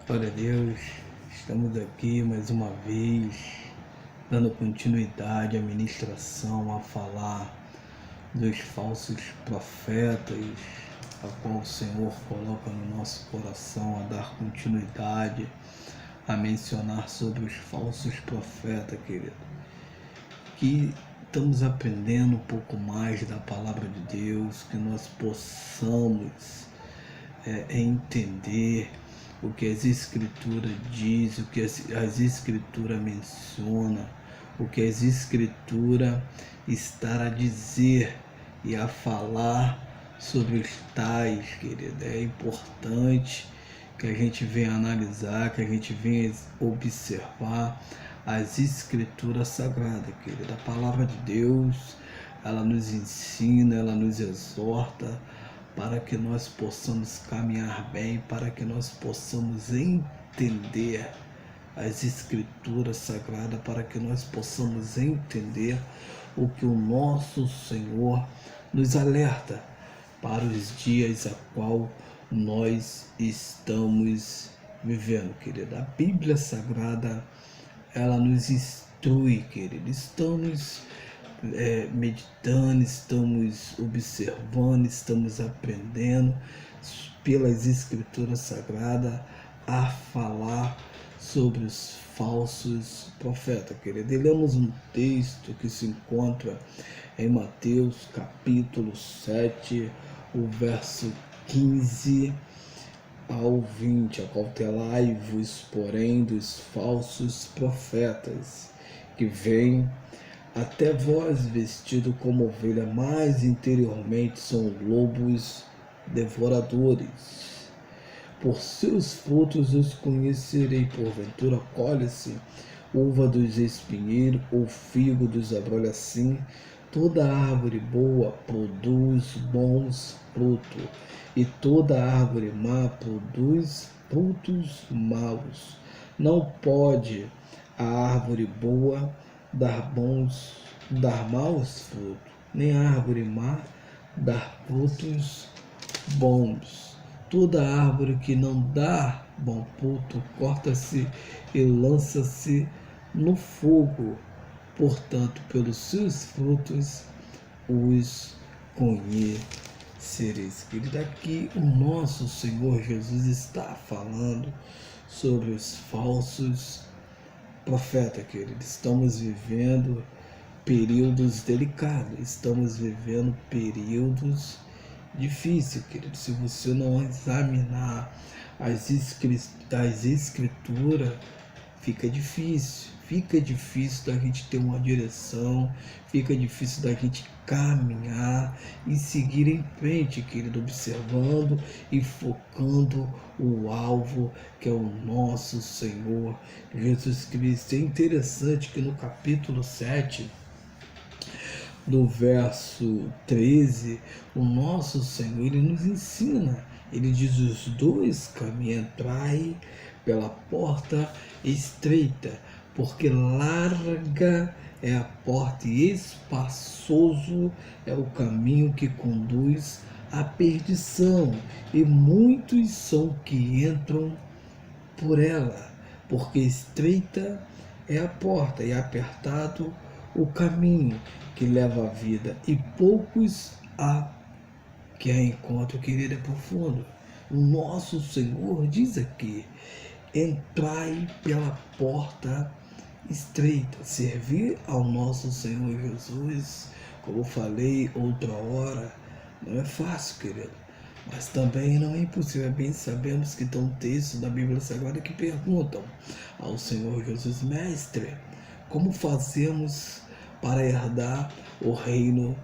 Glória a Deus, estamos aqui mais uma vez, dando continuidade à ministração, a falar dos falsos profetas, a qual o Senhor coloca no nosso coração, a dar continuidade, a mencionar sobre os falsos profetas, querido. Que estamos aprendendo um pouco mais da palavra de Deus, que nós possamos entender o que as escrituras dizem, o que as escrituras mencionam, o que as escrituras estão a dizer e a falar sobre os tais, querido. É importante que a gente venha analisar, que a gente venha observar as escrituras sagradas, querido. A palavra de Deus, ela nos ensina, ela nos exorta para que nós possamos caminhar bem, para que nós possamos entender as escrituras sagradas, para que nós possamos entender o que o nosso Senhor nos alerta para os dias a qual nós estamos vivendo, querido. A Bíblia Sagrada, ela nos instrui, querido. Estamos meditando, estamos observando, estamos aprendendo pelas escrituras sagradas a falar sobre os falsos profetas, querido. E lemos um texto que se encontra em Mateus capítulo 7, o verso 15 ao 20. Acautelai-vos, porém, dos falsos profetas, que vêm até vós vestido como ovelha, mas interiormente são lobos devoradores. Por seus frutos os conhecerei. Porventura colhe-se uva dos espinheiros ou figo dos abrolhos? Assim, toda árvore boa produz bons frutos, e toda árvore má produz frutos maus. Não pode a árvore boa dar maus frutos, nem a árvore má dar frutos bons. Toda árvore que não dá bom fruto corta-se e lança-se no fogo. Portanto, pelos seus frutos os conhecereis. Querido, aqui o nosso Senhor Jesus está falando sobre os falsos profeta, querido. Estamos vivendo períodos delicados, estamos vivendo períodos difíceis, querido. Se você não examinar as escrituras, fica difícil da gente ter uma direção, fica difícil da gente caminhar e seguir em frente, querido, observando e focando o alvo, que é o nosso Senhor Jesus Cristo. É interessante que no capítulo 7, do verso 13, o nosso Senhor, ele nos ensina, ele diz: os dois caminhos, entrai pela porta estreita, porque larga é a porta e espaçoso é o caminho que conduz à perdição, e muitos são que entram por ela, porque estreita é a porta e apertado o caminho que leva à vida, e poucos há que a encontram, querido. É profundo. O nosso Senhor diz aqui: entrai pela porta estreita. Servir ao nosso Senhor Jesus, como eu falei outra hora, não é fácil, querido, mas também não é impossível. Bem sabemos que tem um texto da Bíblia Sagrada que perguntam ao Senhor Jesus: mestre, como fazemos para herdar o reino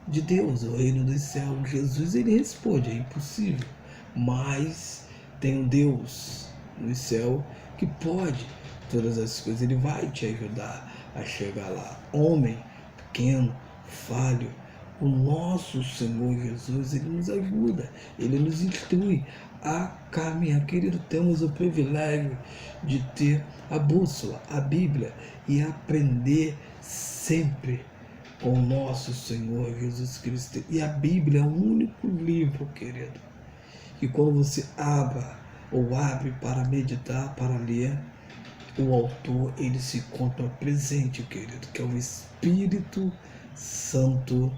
de Deus, o reino dos céus? Jesus, ele responde: é impossível, mas tem um Deus no céu que pode todas as coisas. Ele vai te ajudar a chegar lá. Homem pequeno, falho, o nosso Senhor Jesus, ele nos ajuda, ele nos instrui a caminhar. Querido, temos o privilégio de ter a bússola, a Bíblia, e aprender sempre com o nosso Senhor Jesus Cristo. E a Bíblia é o único livro, querido, que quando você abra ou abre para meditar, para ler, o autor, ele se encontra presente, querido, que é o Espírito Santo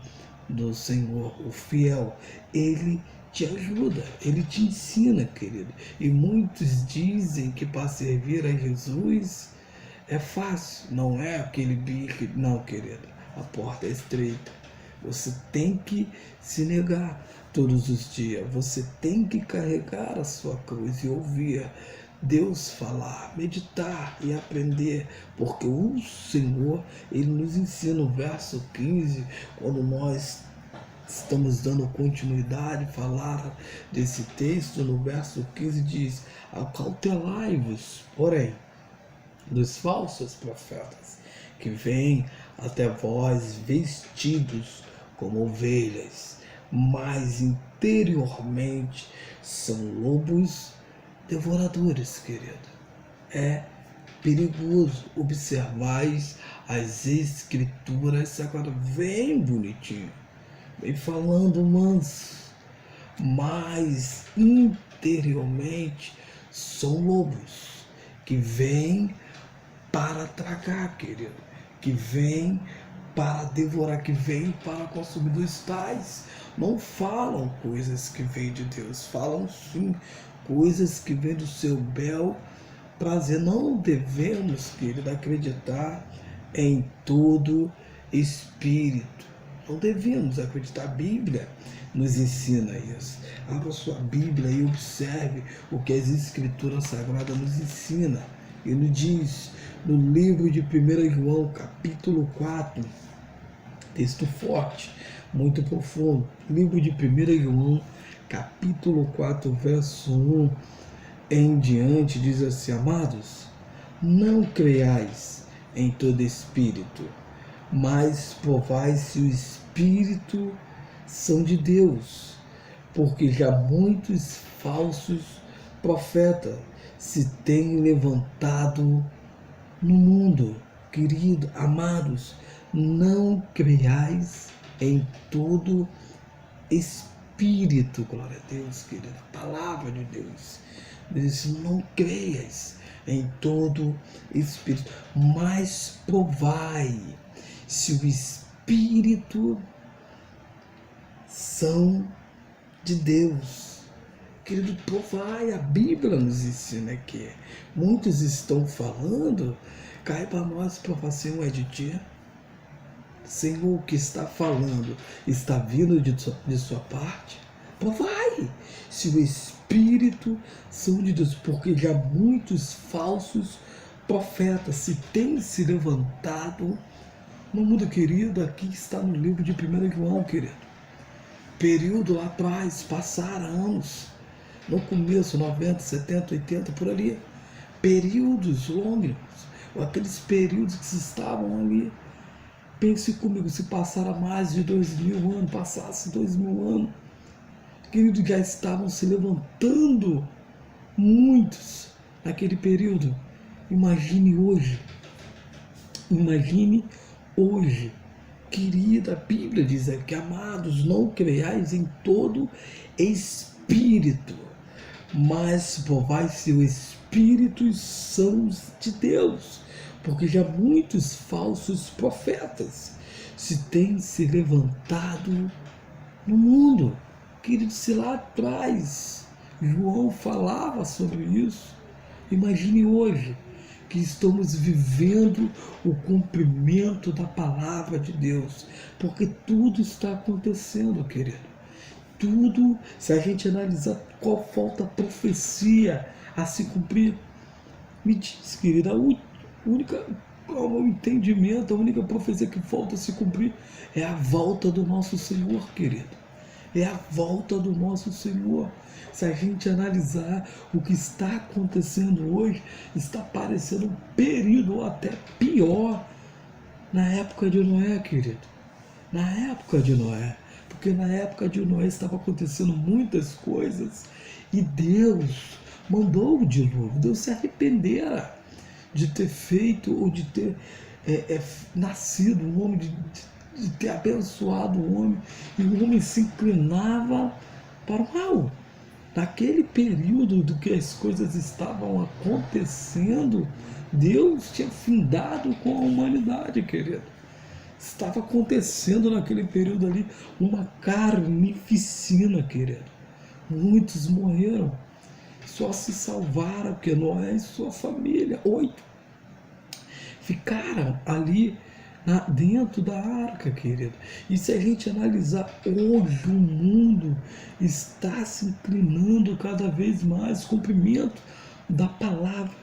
do Senhor, o fiel. Ele te ajuda, ele te ensina, querido. E muitos dizem que para servir a Jesus é fácil, não é aquele bico, não, querido. A porta é estreita. Você tem que se negar todos os dias. Você tem que carregar a sua cruz e ouvir Deus falar, meditar e aprender, porque o Senhor, ele nos ensina no verso 15, quando nós estamos dando continuidade, falar desse texto, no verso 15 diz: acautelai-vos, porém, dos falsos profetas, que vêm até vós vestidos como ovelhas, mas interiormente são lobos devoradores, querido. É perigoso. Observais as escrituras. Agora vem bonitinho, vem falando manso, mas interiormente são lobos que vêm para tragar, querido, que vêm para devorar, que vêm para consumir. Dos tais não falam coisas que vêm de Deus, falam sim coisas que vêm do seu bel prazer. Não devemos, querido, acreditar em todo espírito. Não devemos acreditar. A Bíblia nos ensina isso. Abra sua Bíblia e observe o que as Escrituras Sagradas nos ensinam. Ele diz no livro de 1 João, capítulo 4, texto forte, muito profundo. Livro de 1 João, capítulo 4, verso 1 em diante, diz assim: amados, não creiais em todo espírito, mas provai se o espírito são de Deus, porque já muitos falsos profetas se têm levantado no mundo. Querido, amados, não creiais em todo espírito. Glória a Deus, querido. A palavra de Deus diz: não creias em todo espírito, mas provai se o espírito são de Deus. Querido, provai. A Bíblia nos ensina que muitos estão falando, cai para nós provar se um é de ti. Senhor, o que está falando está vindo de sua parte? Provai se o Espírito são de Deus, porque já muitos falsos profetas se têm se levantado no mundo, querido. Aqui está no livro de 1 João, querido. Período lá atrás, passaram anos, no começo, 90, 70, 80, por ali. Períodos longos, aqueles períodos que se estavam ali. Pense comigo, se passara mais de 2000 anos, passasse 2000 anos, queridos, já estavam se levantando muitos naquele período. Imagine hoje, querida. A Bíblia diz aqui: amados, não creiais em todo espírito, mas provai se os espíritos são de Deus, porque já muitos falsos profetas se têm se levantado no mundo. Querido, se lá atrás João falava sobre isso, imagine hoje que estamos vivendo o cumprimento da palavra de Deus, porque tudo está acontecendo, querido. Tudo, se a gente analisar qual falta profecia a se cumprir, me diz, querida, a única, o entendimento, a única profecia que falta se cumprir é a volta do nosso Senhor, querido. É a volta do nosso Senhor. Se a gente analisar o que está acontecendo hoje, está parecendo um período ou até pior na época de Noé, querido. Na época de Noé. Porque na época de Noé estava acontecendo muitas coisas e Deus mandou o dilúvio. Deus se arrependera de ter feito ou de ter nascido um homem, de ter abençoado o homem, e o homem se inclinava para o mal. naquele período do que as coisas estavam acontecendo, Deus tinha findado com a humanidade, querido. Estava acontecendo naquele período ali uma carnificina, querido. Muitos morreram. Só se salvaram que Noé e sua família, 8, ficaram ali dentro da arca, querido. E se a gente analisar hoje, o mundo está se inclinando cada vez mais ao cumprimento da palavra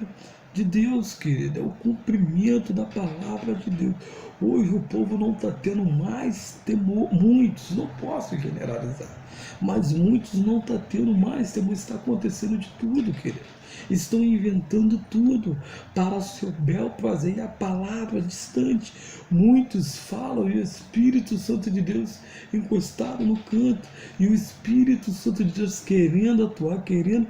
de Deus, querido. É o cumprimento da palavra de Deus. Hoje o povo não está tendo mais temor, muitos, não posso generalizar, mas muitos não estão tendo mais temor. Está acontecendo de tudo, querido. Estão inventando tudo para o seu bel prazer e a palavra distante. Muitos falam e o Espírito Santo de Deus encostado no canto, e o Espírito Santo de Deus querendo atuar, querendo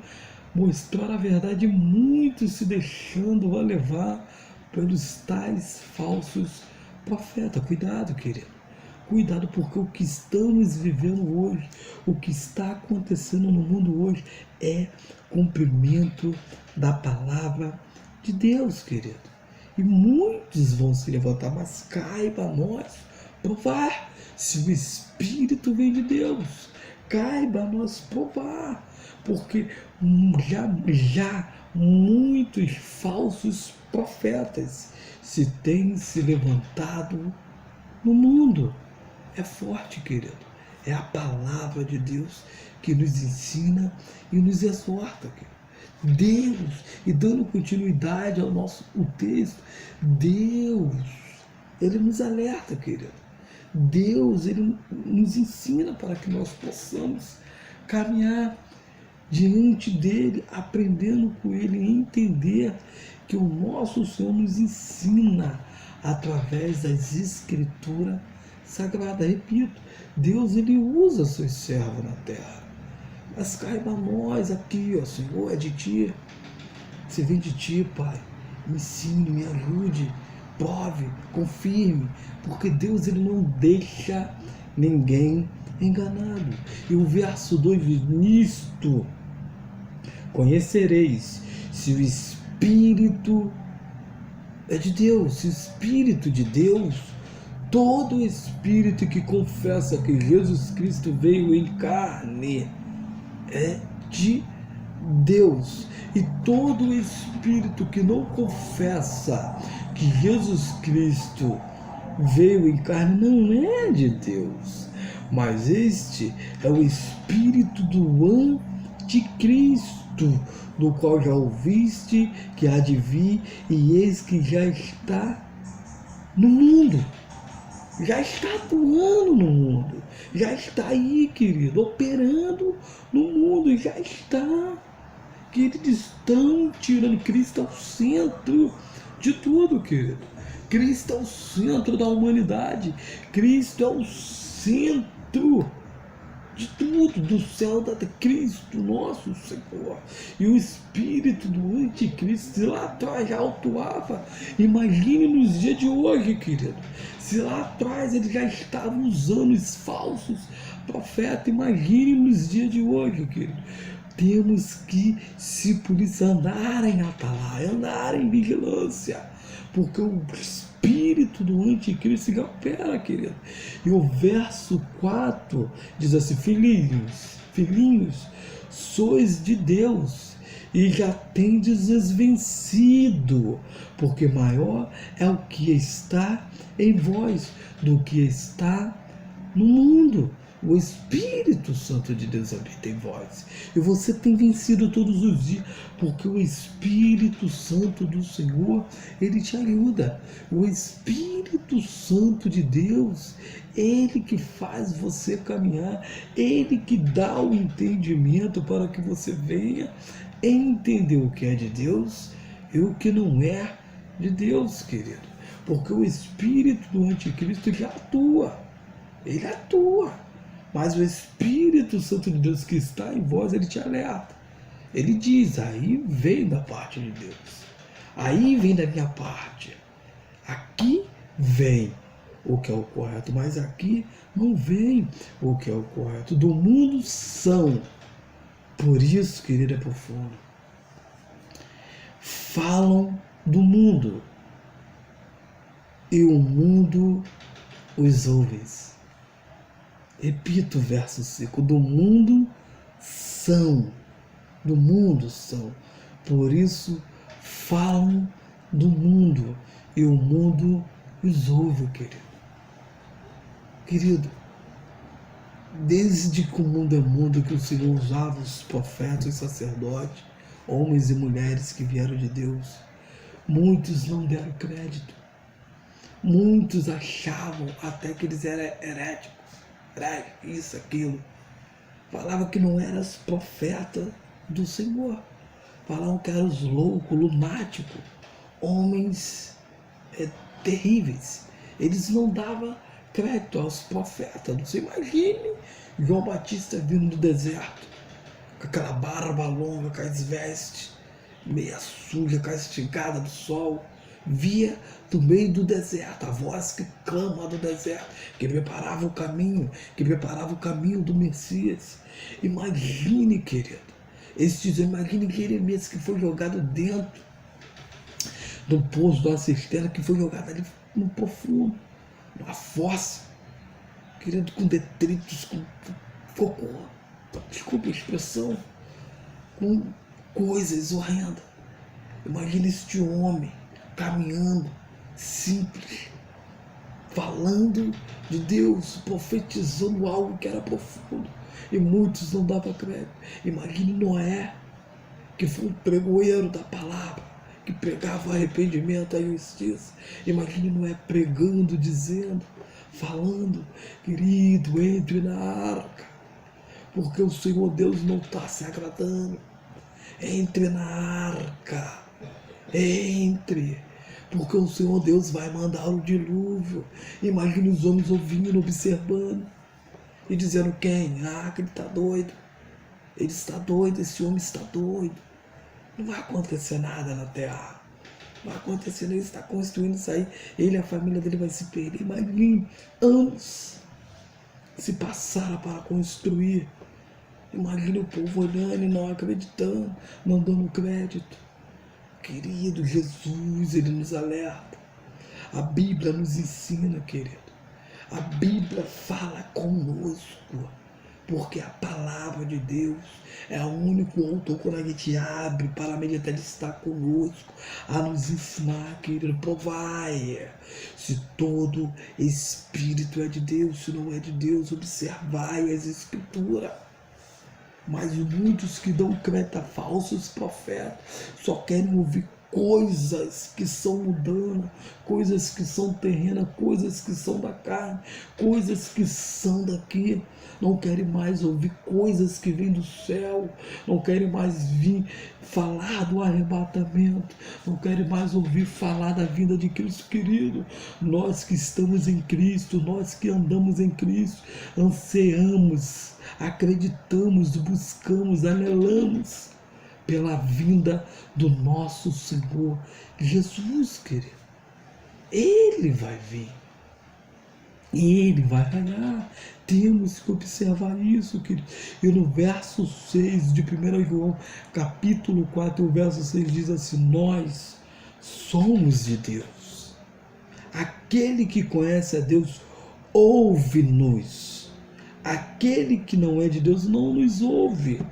mostrar a verdade, muitos se deixando levar pelos tais falsos profetas. Cuidado, querido. Cuidado, porque o que estamos vivendo hoje, o que está acontecendo no mundo hoje é cumprimento da palavra de Deus, querido. E muitos vão se levantar, mas caiba a nós provar se o Espírito vem de Deus. Caiba a nós provar, porque já muitos falsos profetas se têm se levantado no mundo. É forte, querido. É a palavra de Deus que nos ensina e nos exorta, querido. Deus, e dando continuidade ao o texto, Deus, Ele nos alerta, querido. Deus, Ele nos ensina para que nós possamos caminhar diante dEle, aprendendo com Ele e entender que o nosso Senhor nos ensina através das Escrituras Sagradas. Repito, Deus, Ele usa seus servos na terra. Mas caiba a nós aqui, ó Senhor, é de Ti. Se vem de Ti, Pai, me ensine, me ajude, prove, confirme, porque Deus, Ele não deixa ninguém enganado. E o verso 2 diz: nisto conhecereis se o Espírito é de Deus. Se o Espírito de Deus, todo Espírito que confessa que Jesus Cristo veio em carne é de Deus. E todo Espírito que não confessa que Jesus Cristo veio em carne não é de Deus, mas este é o Espírito do Anticristo, do qual já ouviste que há de vir, e eis que já está no mundo. Já está atuando no mundo, já está aí, querido, operando no mundo, já está. Que eles estão tirando Cristo ao centro de tudo, querido. Cristo é o centro da humanidade, Cristo é o centro de tudo, do céu da terra, Cristo nosso Senhor. E o espírito do anticristo, se lá atrás já atuava, imagine nos dias de hoje, querido. Se lá atrás ele já estava usando os falsos profetas, imagine nos dias de hoje, querido. Temos que se policiar, andar em atalaya, andar em vigilância, porque o espírito do anticristo já opera, querido. E o verso 4 diz assim: filhinhos, sois de Deus e já tendes vencido, porque maior é o que está em vós do que está no mundo. O Espírito Santo de Deus habita em vós. E você tem vencido todos os dias, porque o Espírito Santo do Senhor, ele te ajuda. O Espírito Santo de Deus, ele que faz você caminhar, ele que dá o entendimento para que você venha entender o que é de Deus e o que não é de Deus, querido. Porque o Espírito do Anticristo já atua. Ele atua. Mas o Espírito Santo de Deus que está em vós, ele te alerta. Ele diz: aí vem da parte de Deus. Aí vem da minha parte. Aqui vem o que é o correto, mas aqui não vem o que é o correto. Do mundo são, Por isso, querido, é profundo. Falam do mundo e o mundo os ouve. Repito o verso 5. Do mundo são. Por isso falam do mundo e o mundo os ouve, querido. Querido, desde que o mundo é mundo, que o Senhor usava os profetas e sacerdotes, homens e mulheres que vieram de Deus, muitos não deram crédito. Muitos achavam até que eles eram heréticos, isso, aquilo. Falavam que não eram os profetas do Senhor. Falavam que eram os loucos, lunáticos, homens terríveis. Eles não davam crédito aos profetas. Você imagine João Batista vindo do deserto, com aquela barba longa, com as vestes meia suja, castigada do sol, via do meio do deserto a voz que clama do deserto, que preparava o caminho, do Messias. Imagine, querido, imagine Jeremias, que foi jogado dentro do poço, de uma cisterna, que foi jogado ali no profundo, numa fossa, querido, com detritos, com cocô, desculpa a expressão, com coisas horrendas. Imagina este homem caminhando, simples, falando de Deus, profetizando algo que era profundo, e muitos não davam crédito. Imagine Noé, que foi um pregoeiro da palavra, que pregava arrependimento à justiça. Imagine Noé pregando, dizendo, falando: querido, entre na arca, porque o Senhor Deus não está se agradando. Entre na arca, entre, porque o Senhor Deus vai mandar o dilúvio. Imagine os homens ouvindo, observando e dizendo: quem? Ah, que ele está doido. Ele está doido, esse homem está doido. Não vai acontecer nada na terra. Não vai acontecer, ele está construindo isso aí. Ele e a família dele vai se perder. Imagine, anos se passaram para construir. Imagine o povo olhando e não acreditando, não dando crédito. Querido, Jesus, ele nos alerta. A Bíblia nos ensina, querido. A Bíblia fala conosco, porque a palavra de Deus é o único autor, quando a gente abre para meditar, ele está conosco, a nos ensinar, querido. Provai se todo Espírito é de Deus, se não é de Deus, observai as Escrituras. Mas muitos que dão crédito a falsos profetas só querem ouvir coisas que são mundanas, coisas que são terrenas, coisas que são da carne, coisas que são daqui. Não querem mais ouvir coisas que vêm do céu, não querem mais vir falar do arrebatamento, não querem mais ouvir falar da vinda de Cristo, querido. Nós que estamos em Cristo, nós que andamos em Cristo, ansiamos, acreditamos, buscamos, anelamos pela vinda do nosso Senhor Jesus, querido. Ele vai vir. Ele vai reinar. Temos que observar isso, querido. E no verso 6 de 1 João, capítulo 4, o verso 6 diz assim: nós somos de Deus. Aquele que conhece a Deus ouve-nos. Aquele que não é de Deus não nos ouve.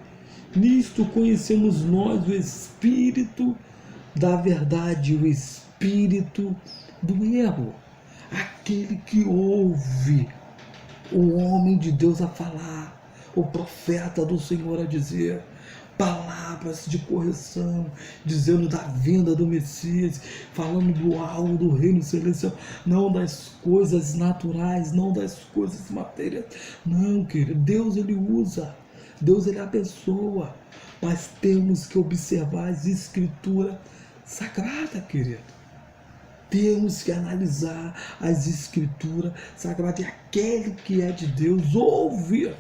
Nisto conhecemos nós o Espírito da verdade, o Espírito do erro. Aquele que ouve o homem de Deus a falar, o profeta do Senhor a dizer palavras de correção, dizendo da vinda do Messias, falando do algo do reino celestial, não das coisas naturais, não das coisas materiais. Não, querido, Deus ele usa, Deus ele abençoa, mas temos que observar as escrituras sagradas, querido. Temos que analisar as escrituras sagradas, e aquele que é de Deus ouve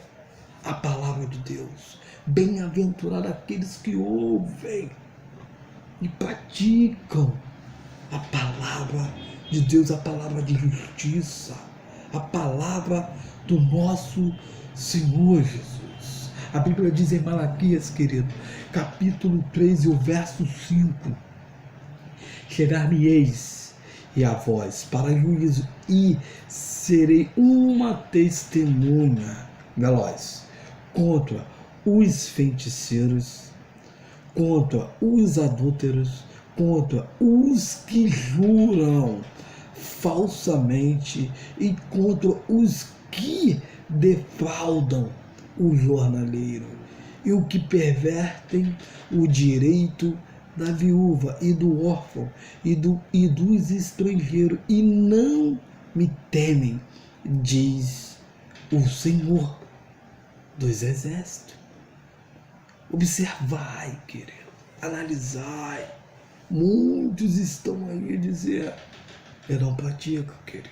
a palavra de Deus. Bem-aventurado aqueles que ouvem e praticam a palavra de Deus, a palavra de justiça, a palavra do nosso Senhor Jesus, A Bíblia diz em Malaquias, querido, capítulo 3 e o verso 5: chegar-me-eis e a vós para juízo, e serei uma testemunha veloz contra os feiticeiros, contra os adúlteros, contra os que juram falsamente e contra os que defraudam o jornaleiro e o que pervertem o direito da viúva e do órfão e dos estrangeiros, e não me temem, diz o Senhor dos Exércitos. Observai, querido, analisai. Muitos estão aí a dizer: eu não pratico, querido.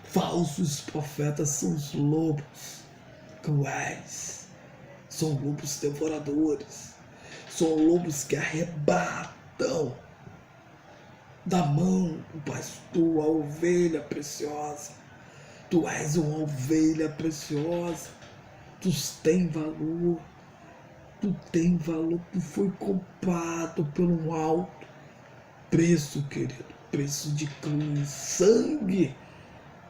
Falsos profetas são os lobos cruéis, são lobos devoradores, são lobos que arrebatam da mão do pastor a ovelha preciosa. Tu és uma ovelha preciosa, tu tem valor, tu tem valor, tu foi comprado por um alto preço, querido, preço de cruz, sangue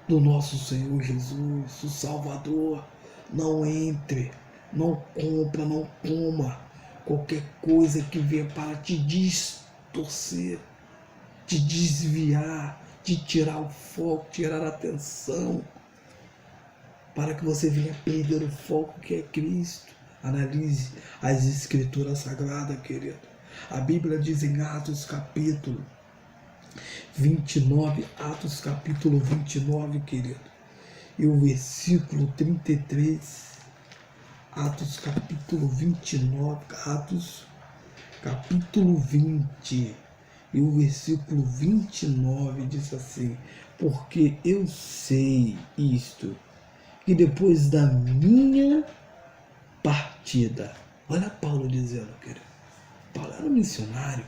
do nosso Senhor Jesus, o Salvador. Não entre, não compra, não coma qualquer coisa que venha para te distorcer, te desviar, te tirar o foco, tirar a atenção, para que você venha perder o foco que é Cristo. Analise as Escrituras Sagradas, querido. A Bíblia diz em Atos capítulo 29, Atos capítulo 29, querido, e o versículo 33, Atos capítulo 29, Atos capítulo 20, e o versículo 29 diz assim: porque eu sei isto, que depois da minha partida, olha Paulo dizendo, querido, Paulo era um missionário,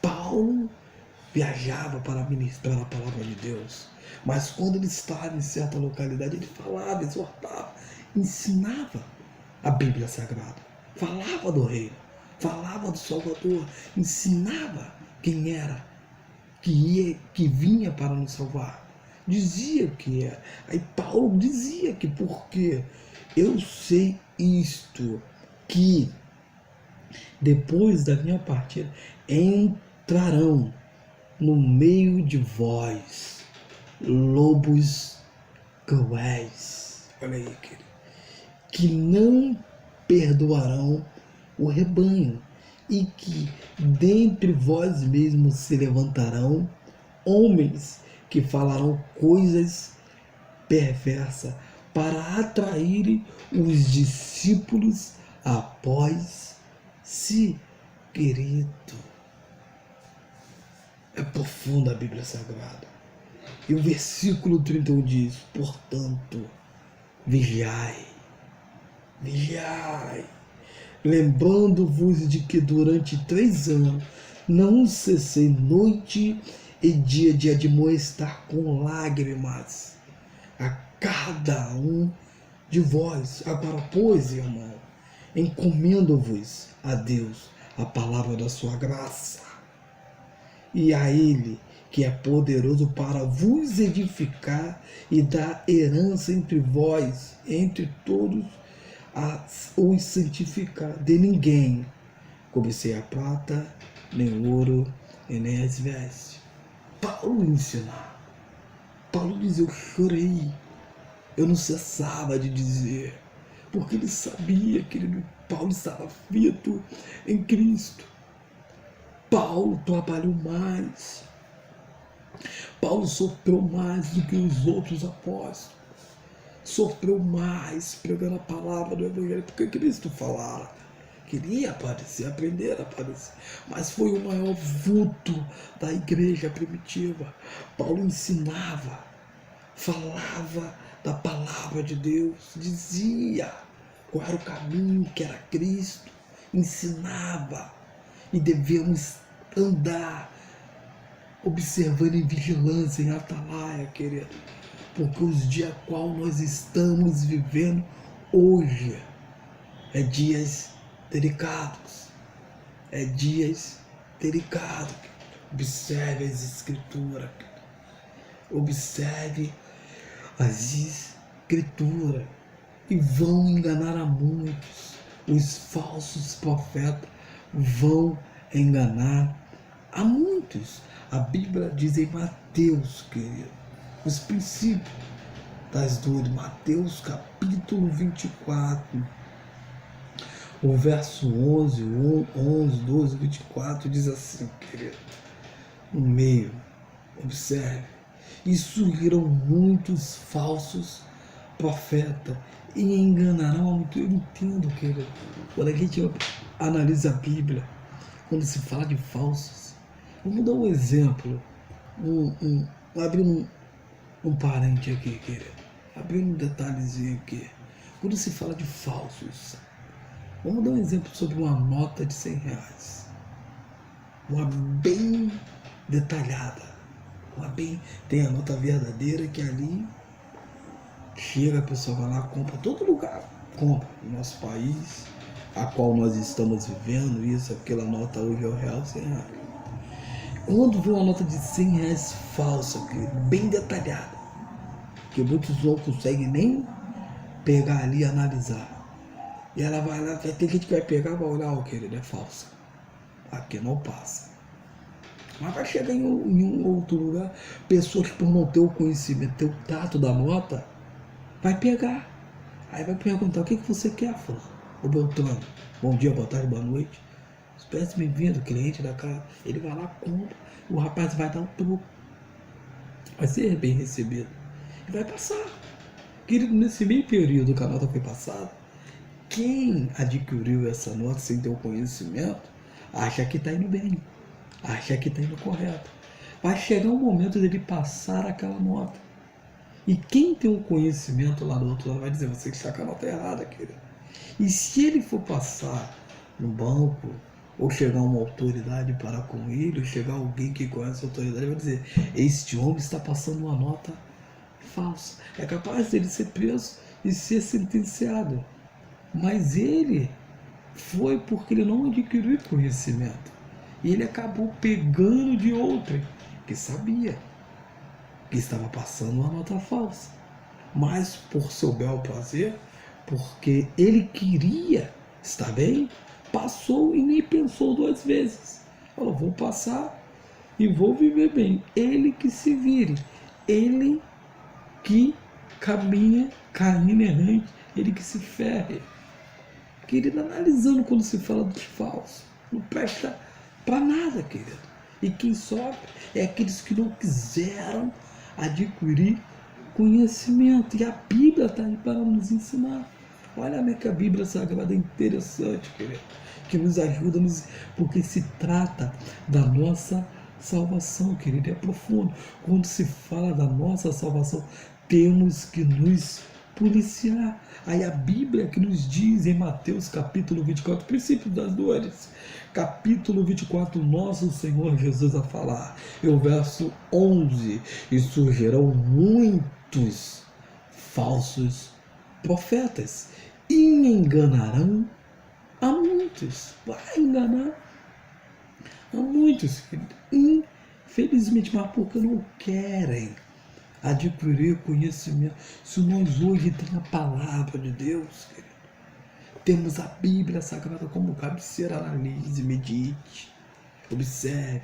Paulo viajava para ministrar a palavra de Deus, mas quando ele estava em certa localidade, ele falava, exortava, ensinava a Bíblia Sagrada, falava do reino, falava do Salvador, ensinava quem era, que vinha para nos salvar, dizia que era. Aí Paulo dizia que porque eu sei isto, que depois da minha partida entrarão no meio de vós lobos cruéis, olha aí, querido, que não perdoarão o rebanho, e que dentre vós mesmos se levantarão homens que falarão coisas perversas para atraírem os discípulos após si, querido. É profunda a Bíblia Sagrada. E o versículo 31 diz: portanto, vigiai, vigiai, lembrando-vos de que durante 3 anos não cessei noite e dia de admoestar com lágrimas a cada um de vós. Agora, pois, irmão, encomendo-vos a Deus a palavra da sua graça, e a Ele, que é poderoso para vos edificar e dar herança entre vós, entre todos, os santificar. De ninguém cobicei a prata, nem o ouro, e nem as vestes. Paulo ensinar. Paulo diz: eu chorei, eu não cessava de dizer, porque ele sabia que Paulo estava fito em Cristo. Paulo trabalhou mais, Paulo sofreu mais do que os outros apóstolos, sofreu mais pregando a palavra do Evangelho, porque Cristo falava, queria aparecer, aprender a aparecer, mas foi o maior vulto da igreja primitiva. Paulo ensinava, falava da palavra de Deus, dizia qual era o caminho, que era Cristo, ensinava, e devemos andar observando em vigilância, em atalaia, querido, porque os dias qual nós estamos vivendo hoje É dias delicados. É dias delicados. Observe as escrituras. Observe as escrituras. E vão enganar a muitos. Os falsos profetas vão enganar a muitos. A Bíblia diz em Mateus, querido, os princípios das dores. Mateus capítulo 24, o verso 11, 12, 24, diz assim, querido, no meio, observe, e surgirão muitos falsos profetas e enganarão a muitos. Eu entendo, querido, quando a gente analisa a Bíblia, quando se fala de falsos, vamos dar um exemplo, abrindo um parente aqui, querido, abrindo um detalhezinho aqui. Quando se fala de falsos, vamos dar um exemplo sobre uma nota de 100 reais. Uma bem detalhada. Tem a nota verdadeira que ali chega, a pessoa vai lá, compra, todo lugar compra. No nosso país, a qual nós estamos vivendo, isso, aquela nota hoje é o real, 100 reais. Quando vê uma nota de 100 reais falsa, bem detalhada, que muitos não conseguem nem pegar ali e analisar. E ela vai lá, tem gente que vai pegar, vai olhar, querido, é falsa. Aqui não passa. Mas vai chegar em um outro lugar, pessoas que por não ter o conhecimento, ter o tato da nota, vai pegar. Aí vai perguntar, o que você quer, fulano? Ô Beltrano, bom dia, boa tarde, boa noite. Espécie bem-vindo, cliente da casa. Ele vai lá, compra, o rapaz vai dar um troco. Vai ser bem recebido. E vai passar. Querido, nesse meio período que a nota foi passada, quem adquiriu essa nota sem ter o conhecimento, acha que está indo bem, acha que está indo correto. Vai chegar um momento dele passar aquela nota. E quem tem o conhecimento lá do outro lado vai dizer, você está com a nota errada, querido. E se ele for passar no banco, ou chegar uma autoridade para com ele, ou chegar alguém que conhece a autoridade, vai dizer, este homem está passando uma nota falsa. É capaz dele ser preso e ser sentenciado. Mas ele foi porque ele não adquiriu conhecimento. E ele acabou pegando de outrem que sabia que estava passando uma nota falsa. Mas por seu bel prazer, porque ele queria estar bem, passou e nem pensou duas vezes. Falou, vou passar e vou viver bem. Ele que se vire. Ele que caminha errante. Ele que se ferre. Querido, analisando quando se fala dos falsos, não presta para nada, querido. E quem sofre é aqueles que não quiseram adquirir conhecimento. E a Bíblia está aí para nos ensinar. Olha como é que a Bíblia Sagrada é interessante, querido, que nos ajuda, porque se trata da nossa salvação, querido, é profundo. Quando se fala da nossa salvação, temos que nos policiar. Aí a Bíblia que nos diz em Mateus capítulo 24, princípio das dores, capítulo 24, nosso Senhor Jesus a falar, e o verso 11, e surgirão muitos falsos profetas, e enganarão a muitos. Vai enganar a muitos, infelizmente, mas porque não querem adquirir conhecimento. Se nós hoje temos a palavra de Deus, querido, temos a Bíblia Sagrada como cabeceira, analise, medite, observe,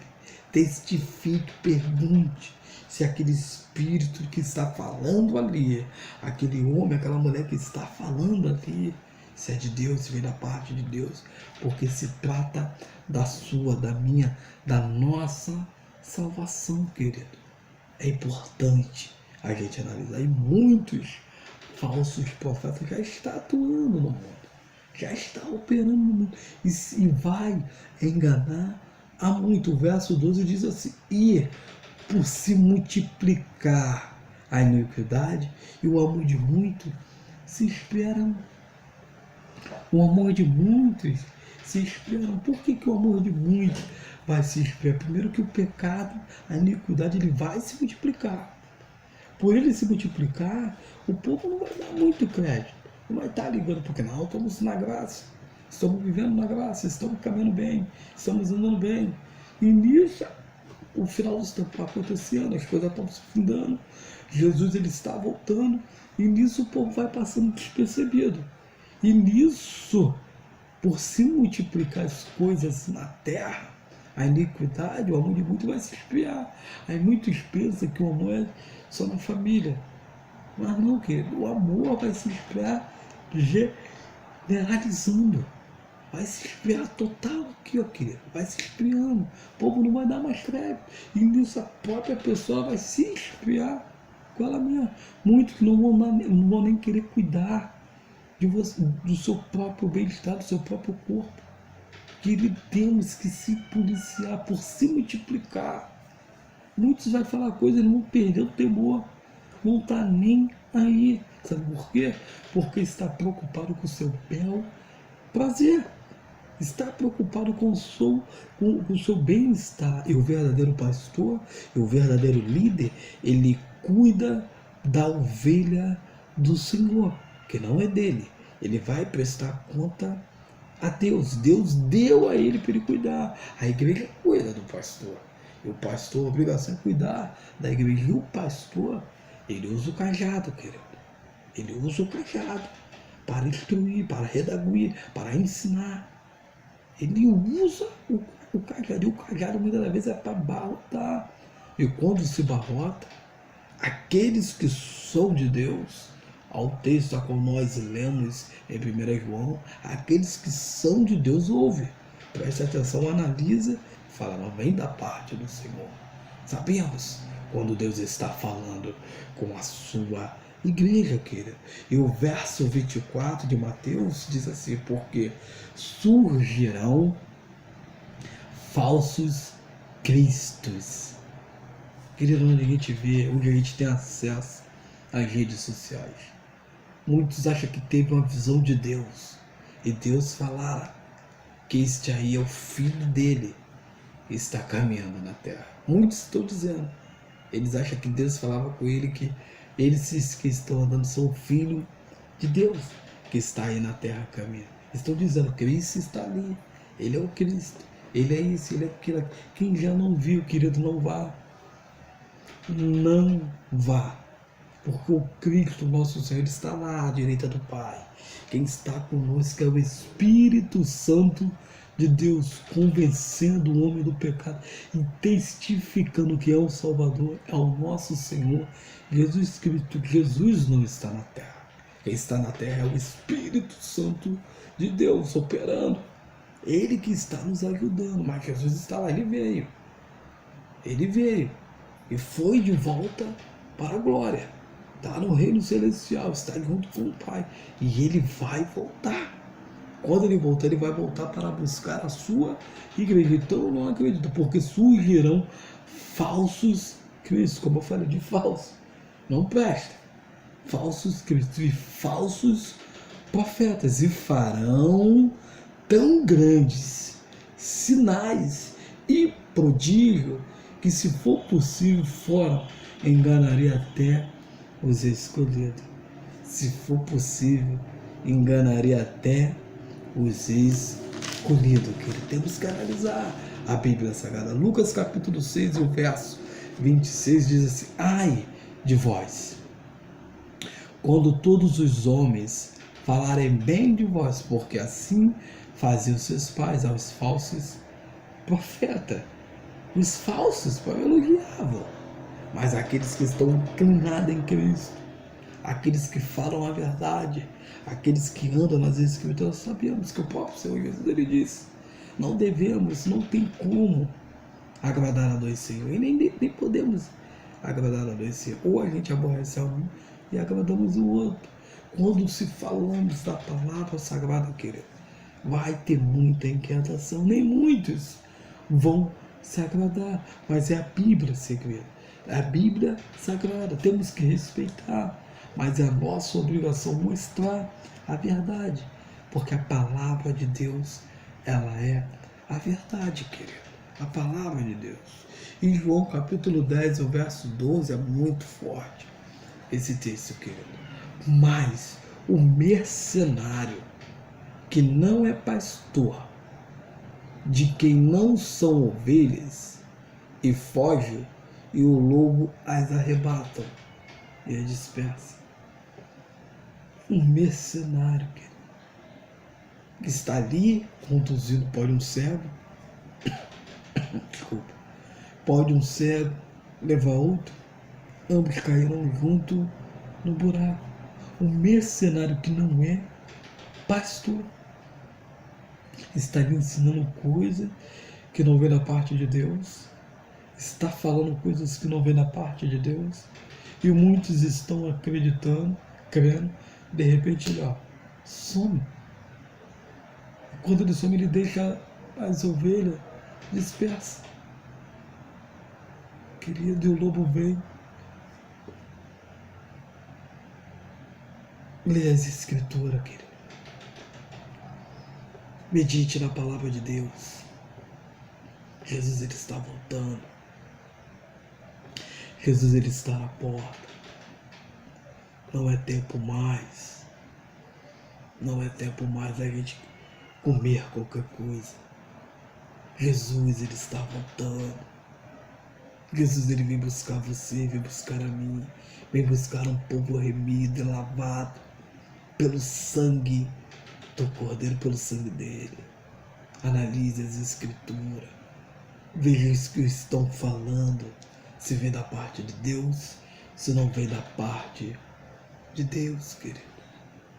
testifique, pergunte se aquele espírito que está falando ali, aquele homem, aquela mulher que está falando ali, se é de Deus, se vem da parte de Deus, porque se trata da sua, da minha, da nossa salvação, querido. É importante a gente analisar. E muitos falsos profetas já estão atuando no mundo, já está operando no mundo, e vai enganar a muito. O verso 12 diz assim, e por se multiplicar a iniquidade e o amor de muitos se esperam. O amor de muitos se esperam. Por que o amor de muitos vai se esperar? Primeiro que o pecado, a iniquidade, ele vai se multiplicar. Por ele se multiplicar, o povo não vai dar muito crédito. não vai estar ligando, porque não, estamos na graça, estamos vivendo na graça, estamos caminhando bem, estamos andando bem. E nisso, o final dos tempos está acontecendo, as coisas estão se fundando, Jesus ele está voltando, e nisso o povo vai passando despercebido. E nisso, por se multiplicar as coisas na terra, a iniquidade, o amor de muito vai se esfriar. Aí muitos pensam que o amor é só na família. Mas não, querido, o amor vai se esfriar generalizando. Vai se esfriar total aqui, ó, querido. Vai se esfriando. O povo não vai dar mais crédito. E nisso a própria pessoa vai se esfriar com ela mesma. Muitos não vão nem querer cuidar de você, do seu próprio bem-estar, do seu próprio corpo. Querido, temos que se policiar por se multiplicar. Muitos vão falar coisas, não vão perder o temor. Não está nem aí. Sabe por quê? Porque está preocupado com o seu bel prazer. Está preocupado com o seu bem-estar. E o verdadeiro pastor, e o verdadeiro líder, ele cuida da ovelha do Senhor, que não é dele. Ele vai prestar conta a Deus. Deus deu a ele para ele cuidar. A igreja cuida do pastor. E o pastor, a obrigação é cuidar da igreja. E o pastor, ele usa o cajado, querido. Ele usa o cajado para instruir, para redaguir, para ensinar. Ele usa o cajado. E o cajado muitas das vezes é para barrotar. E quando se barrota, aqueles que são de Deus, ao texto a qual nós lemos em 1 João, aqueles que são de Deus ouvem. Preste atenção, analisa, fala, não vem da parte do Senhor. Sabemos quando Deus está falando com a sua igreja, querida. E o verso 24 de Mateus diz assim, porque surgirão falsos cristos. Querido, onde a gente vê, onde a gente tem acesso às redes sociais, muitos acham que teve uma visão de Deus, e Deus falar que este aí é o filho dele, que está caminhando na terra. Muitos estão dizendo, eles acham que Deus falava com ele que eles que estão andando são o filho de Deus, que está aí na terra caminhando. Estão dizendo que Cristo está ali, ele é o Cristo, ele é isso, ele é aquilo. Quem já não viu, querido, não vá. Não vá. Porque o Cristo, nosso Senhor, está lá à direita do Pai. Quem está conosco é o Espírito Santo de Deus, convencendo o homem do pecado e testificando que é o Salvador, é o nosso Senhor Jesus Cristo. Jesus não está na terra. Quem está na terra é o Espírito Santo de Deus operando. Ele que está nos ajudando. Mas Jesus está lá, ele veio. Ele veio e foi de volta para a glória. Está no reino celestial, está junto com o Pai. E ele vai voltar. Quando ele voltar, ele vai voltar para buscar a sua igreja. Então eu não acredito, porque surgirão falsos cristos. Como eu falei, de falso. Não presta. Falsos cristos e falsos profetas. E farão tão grandes sinais e prodígios que, se for possível, fora enganaria até os escolhidos. Se for possível, enganaria até os escolhidos. Que temos que analisar a Bíblia Sagrada. Lucas capítulo 6, o verso 26 diz assim: ai de vós, quando todos os homens falarem bem de vós, porque assim faziam seus pais aos falsos profetas. Os falsos elogiavam, mas aqueles que estão inclinados em Cristo, aqueles que falam a verdade, aqueles que andam nas Escrituras, sabemos que o próprio Senhor Jesus, ele disse, não devemos, não tem como agradar a dois senhores, e nem podemos agradar a dois senhores. Ou a gente aborrece a um e agradamos o outro. Quando se falamos da palavra sagrada, querido, vai ter muita inquietação, nem muitos vão se agradar, mas é a Bíblia segredo, é a Bíblia sagrada, temos que respeitar, mas é a nossa obrigação mostrar a verdade, porque a palavra de Deus, ela é a verdade, querido, a palavra de Deus. Em João capítulo 10, o verso 12 é muito forte esse texto, querido. Mas O mercenário que não é pastor, de quem não são ovelhas, e foge, e o lobo as arrebata e as dispersa. Um mercenário que está ali conduzido, pode um cego, desculpa, pode um cego levar outro, ambos cairão junto no buraco. Um mercenário que não é pastor está lhe ensinando coisas que não vem da parte de Deus, está falando coisas que não vem da parte de Deus, e muitos estão acreditando, crendo, de repente ele some. Quando ele some, ele deixa as ovelhas dispersas. Querido, e o lobo vem. Leia as escrituras, querido. Medite na palavra de Deus. Jesus, ele está voltando. Jesus, ele está na porta. Não é tempo mais. Não é tempo mais da gente comer qualquer coisa. Jesus, ele está voltando. Jesus, ele vem buscar você, vem buscar a mim. Vem buscar um povo remido e lavado pelo sangue do Cordeiro, pelo sangue dele. Analise as escrituras. Veja o que estão falando. Se vem da parte de Deus, se não vem da parte de Deus, querido.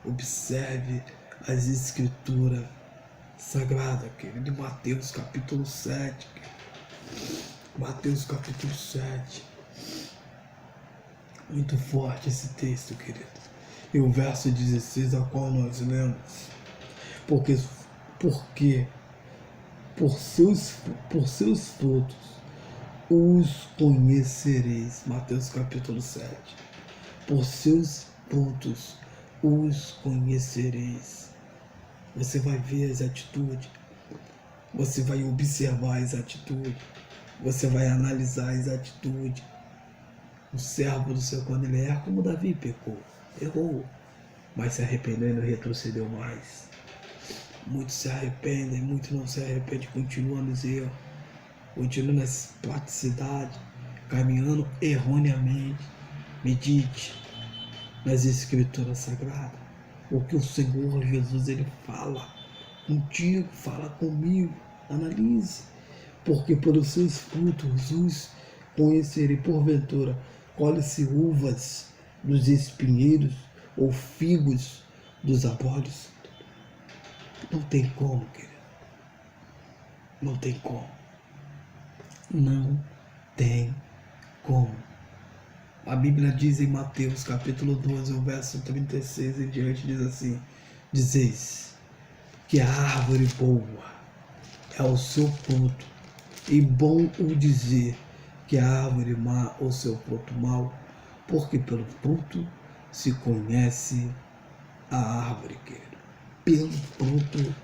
Observe as escrituras sagradas, querido. Em Mateus capítulo 7. Querido. Mateus capítulo 7. Muito forte esse texto, querido. E o verso 16 ao qual nós lemos. Porque por seus frutos os conhecereis. Mateus capítulo 7. Por seus frutos os conhecereis. Você vai ver as atitudes. Você vai observar as atitudes. Você vai analisar as atitudes. O servo do Senhor, quando ele erra, como Davi pecou, errou, mas se arrependeu e não retrocedeu mais. Muitos se arrependem, muitos não se arrependem, continuam nos erros, continuam nas praticidades, caminhando erroneamente. Medite nas escrituras sagradas, o que o Senhor Jesus ele fala contigo, fala comigo. Analise, porque pelos seus frutos os conhecerei. Porventura colhe-se uvas dos espinheiros ou figos dos abrolhos? Não tem como, querido. Não tem como. Não tem como. A Bíblia diz em Mateus capítulo 12, o verso 36 em diante, diz assim: dizeis que a árvore boa é o seu fruto, e bom o dizer que a árvore má o seu fruto mau, porque pelo fruto se conhece a árvore, querido. Pelo fruto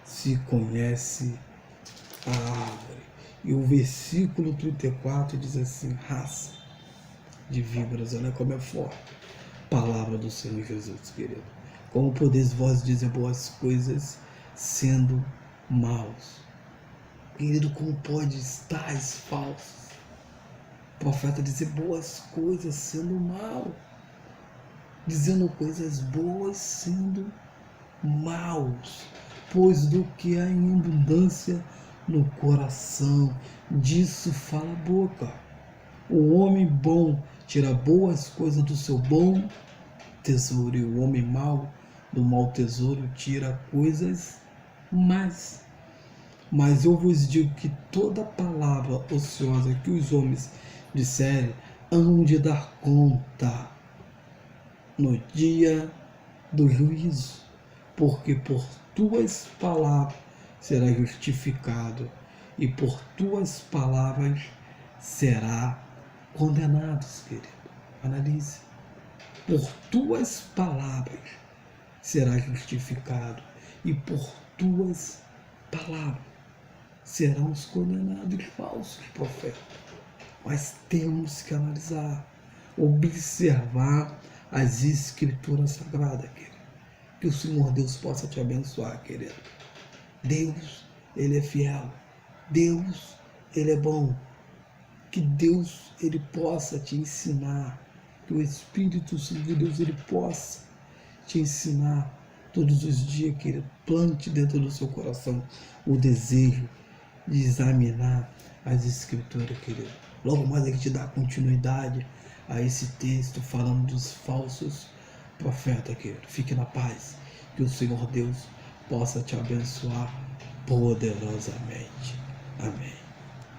se conhece a árvore. E o versículo 34 diz assim: raça de víboras, olha como é forte. Palavra do Senhor Jesus, querido. Como podeis vós dizer boas coisas sendo maus? Querido, como pode tais falsos? O profeta dizer boas coisas sendo mal, dizendo coisas boas sendo maus, pois do que há em abundância no coração, disso fala a boca. O homem bom tira boas coisas do seu bom tesouro, e o homem mau do mau tesouro tira coisas más. Mas eu vos digo que toda palavra ociosa que os homens disserem, hão de dar conta no dia do juízo, porque por tuas palavras será justificado, e por tuas palavras será condenado, querido. Analise. Por tuas palavras será justificado, e por tuas palavras serão os condenados falsos profetas. Mas temos que analisar, observar as escrituras sagradas, querido. Que o Senhor Deus possa te abençoar, querido. Deus, Ele é fiel. Deus, Ele é bom. Que Deus, Ele possa te ensinar. Que o Espírito Santo de Deus, Ele possa te ensinar todos os dias, querido. Plante dentro do seu coração o desejo de examinar as Escrituras, querido. Logo mais a gente dá continuidade a esse texto falando dos falsos profetas, querido. Fique na paz. Que o Senhor Deus possa te abençoar poderosamente. Amém.